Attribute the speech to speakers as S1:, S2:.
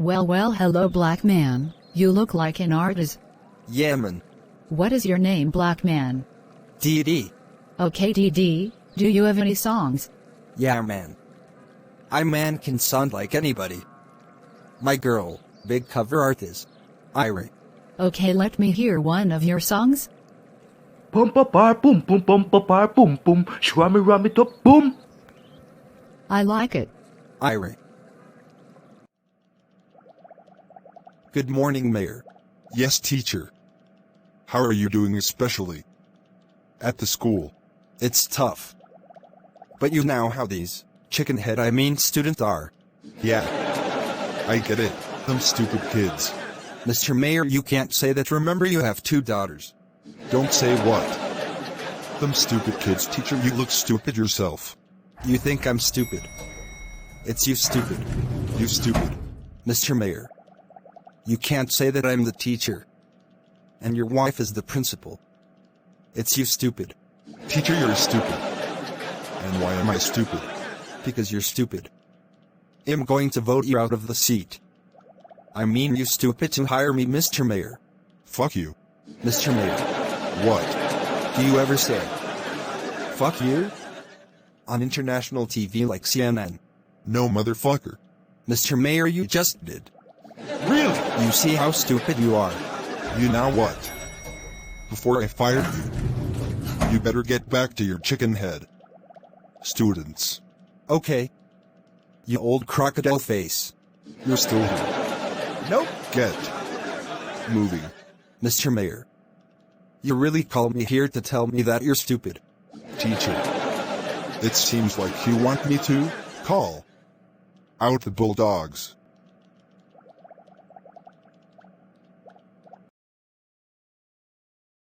S1: Well, hello black man, you look like an artist.
S2: Yeah, man.
S1: What is your name, black man?
S2: DD.
S1: Okay, DD, do you have any songs?
S2: Yeah, man. I man can sound like anybody. My girl, big cover artist. Ira.
S1: Okay, let me hear one of your songs.
S3: Pum pa par boom boom bum pa par boom boom shwami rami top boom.
S1: I like it.
S2: Ira. Good morning, Mayor.
S4: Yes, teacher. How are you doing especially at the school?
S2: It's tough. But you know how these students are.
S4: Yeah, I get it. Them stupid kids.
S2: Mr. Mayor, you can't say that. Remember, you have 2 daughters.
S4: Don't say what. Them stupid kids, teacher, you look stupid yourself.
S2: You think I'm stupid? It's you stupid.
S4: You stupid.
S2: Mr. Mayor, you can't say that I'm the teacher. And your wife is the principal. It's you stupid.
S4: Teacher, you're stupid. And why am I stupid?
S2: Because you're stupid. I'm going to vote you out of the seat. I mean, you stupid to hire me, Mr. Mayor.
S4: Fuck you.
S2: Mr. Mayor.
S4: What?
S2: Do you ever say, fuck you? On international TV like CNN?
S4: No, motherfucker.
S2: Mr. Mayor, you just did.
S4: Really?
S2: You see how stupid you are.
S4: You now what? Before I fire you, you better get back to your chicken head. Students.
S2: Okay. You old crocodile face.
S4: You're still here.
S2: Nope.
S4: Get moving.
S2: Mr. Mayor. You really called me here to tell me that you're stupid.
S4: Teacher. It seems like you want me to call out the bulldogs.